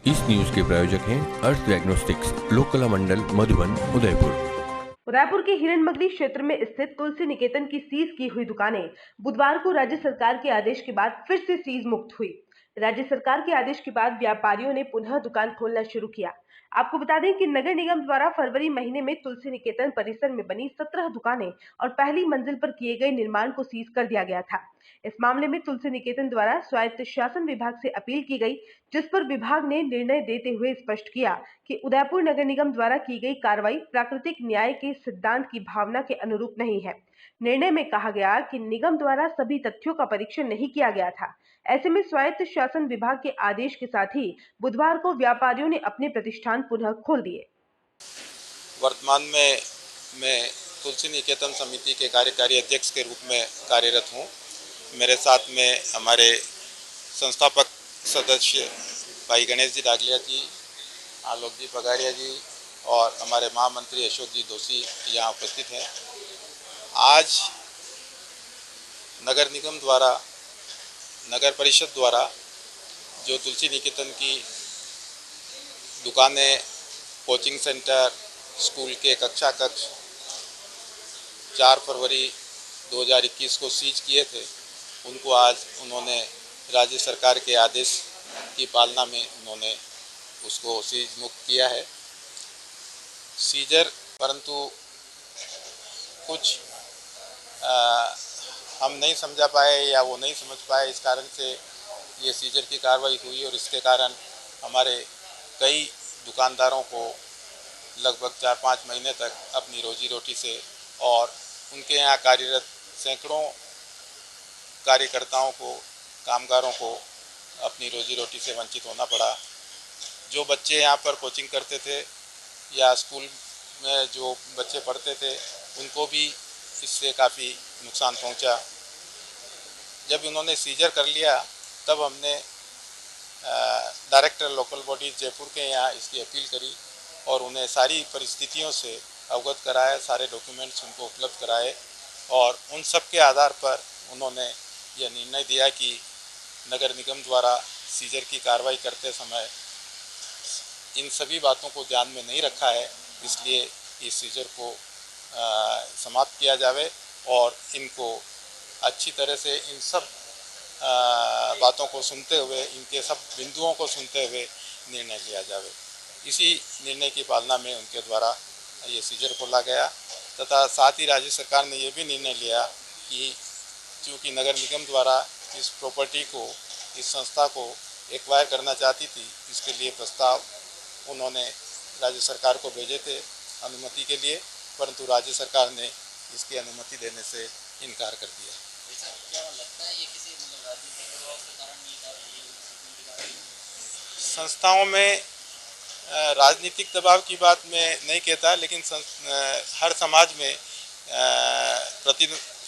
इस न्यूज के प्रायोजक हैं अर्थ डायग्नोस्टिक्स, लोकला मंडल, मधुबन, उदयपुर। रायपुर के हिरणमगरी क्षेत्र में स्थित तुलसी निकेतन की सीज की हुई दुकानें बुधवार को राज्य सरकार के आदेश के बाद फिर से सीज मुक्त हुई। राज्य सरकार के आदेश के बाद व्यापारियों ने पुनः दुकान खोलना शुरू किया। आपको बता दें कि नगर निगम द्वारा फरवरी महीने में तुलसी निकेतन परिसर में बनी 17 दुकानें और पहली मंजिल पर किए गए निर्माण को सीज कर दिया गया था। इस मामले में तुलसी निकेतन द्वारा स्वायत्त शासन विभाग से अपील की गई, जिस पर विभाग ने निर्णय देते हुए स्पष्ट किया कि उदयपुर नगर निगम द्वारा की गई कार्रवाई प्राकृतिक न्याय के सिद्धांत की भावना के अनुरूप नहीं है। निर्णय में कहा गया कि निगम द्वारा सभी तथ्यों का परीक्षण नहीं किया गया था। ऐसे में स्वायत्त शासन विभाग के आदेश के साथ ही बुधवार को व्यापारियों ने अपने प्रतिष्ठान पुनः खोल दिए। वर्तमान में मैं तुलसी निकेतन समिति के कार्यकारी अध्यक्ष के रूप में कार्यरत हूँ। मेरे साथ में हमारे संस्थापक सदस्य भाई गणेश जी डागलिया जी, आलोक जी पगारिया जी और हमारे महामंत्री अशोक जी दोषी यहाँ उपस्थित हैं। आज नगर निगम द्वारा, नगर परिषद द्वारा जो तुलसी निकेतन की दुकानें, कोचिंग सेंटर, स्कूल के कक्षा कक्ष 4 फरवरी 2021 को सीज किए थे, उनको आज उन्होंने राज्य सरकार के आदेश की पालना में उन्होंने उसको सीज मुक्त किया है। सीजर परंतु कुछ हम नहीं समझा पाए या वो नहीं समझ पाए, इस कारण से ये सीजर की कार्रवाई हुई और इसके कारण हमारे कई दुकानदारों को लगभग 4-5 महीने तक अपनी रोजी रोटी से और उनके यहाँ कार्यरत सैकड़ों कार्यकर्ताओं को, कामगारों को अपनी रोजी रोटी से वंचित होना पड़ा। जो बच्चे यहाँ पर कोचिंग करते थे या स्कूल में जो बच्चे पढ़ते थे, उनको भी इससे काफ़ी नुकसान पहुँचा। जब उन्होंने सीजर कर लिया तब हमने डायरेक्टर लोकल बॉडी जयपुर के यहाँ इसकी अपील करी और उन्हें सारी परिस्थितियों से अवगत कराया, सारे डॉक्यूमेंट्स उनको उपलब्ध कराए और उन सब के आधार पर उन्होंने यह निर्णय दिया कि नगर निगम द्वारा सीजर की कार्रवाई करते समय इन सभी बातों को ध्यान में नहीं रखा है, इसलिए इस सीजर को समाप्त किया जावे और इनको अच्छी तरह से इन सब बातों को सुनते हुए, इनके सब बिंदुओं को सुनते हुए निर्णय लिया जावे। इसी निर्णय की पालना में उनके द्वारा ये सीजर खोला गया तथा साथ ही राज्य सरकार ने ये भी निर्णय लिया कि चूँकि नगर निगम द्वारा इस प्रॉपर्टी को, इस संस्था को एक्वायर करना चाहती थी, इसके लिए प्रस्ताव उन्होंने राज्य सरकार को भेजे थे अनुमति के लिए, परंतु राज्य सरकार ने इसकी अनुमति देने से इनकार कर दिया। क्या लगता है ये किसी राजनीतिक दबाव के कारण संस्थाओं में राजनीतिक दबाव की बात मैं नहीं कहता, लेकिन हर समाज में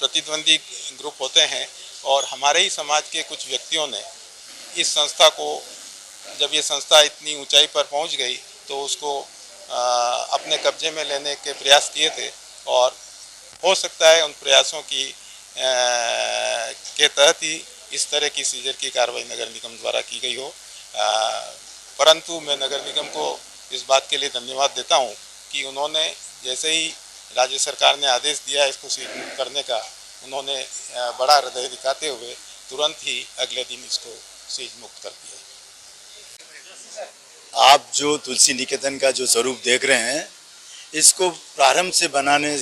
प्रतिद्वंदी ग्रुप होते हैं और हमारे ही समाज के कुछ व्यक्तियों ने इस संस्था को, जब ये संस्था इतनी ऊंचाई पर पहुंच गई तो उसको अपने कब्जे में लेने के प्रयास किए थे और हो सकता है उन प्रयासों की के तहत ही इस तरह की सीजर की कार्रवाई नगर निगम द्वारा की गई हो। परंतु मैं नगर निगम को इस बात के लिए धन्यवाद देता हूं कि उन्होंने जैसे ही राज्य सरकार ने आदेश दिया इसको सीज मुक्त करने का, उन्होंने बड़ा हृदय दिखाते हुए तुरंत ही अगले दिन इसको सीज मुक्त कर दिया। आप जो तुलसी निकेतन का जो स्वरूप देख रहे हैं, इसको प्रारंभ से बनाने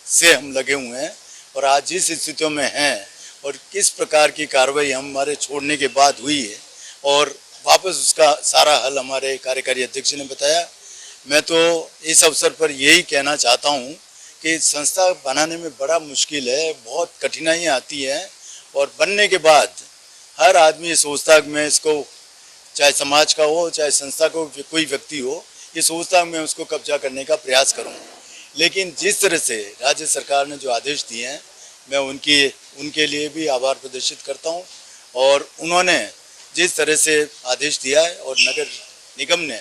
से हम लगे हुए हैं और आज जिस स्थितियों में हैं और किस प्रकार की कार्रवाई हमारे छोड़ने के बाद हुई है और वापस उसका सारा हल हमारे कार्यकारी अध्यक्ष ने बताया। मैं तो इस अवसर पर यही कहना चाहता हूं कि संस्था बनाने में बड़ा मुश्किल है, बहुत कठिनाइयां आती हैं और बनने के बाद हर आदमी सोचता है कि मैं इसको, चाहे समाज का हो चाहे संस्था को कोई व्यक्ति हो, ये सोचता है मैं उसको कब्जा करने का प्रयास करूं। लेकिन जिस तरह से राज्य सरकार ने जो आदेश दिए हैं, मैं उनके लिए भी आभार प्रदर्शित करता हूं और उन्होंने जिस तरह से आदेश दिया है और नगर निगम ने,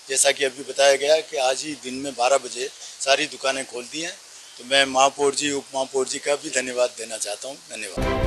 जैसा कि अभी बताया गया कि आज ही दिन में 12 बजे सारी दुकानें खोल दी हैं, तो मैं महापौर जी, उप महापौर जी का भी धन्यवाद देना चाहता हूँ। धन्यवाद।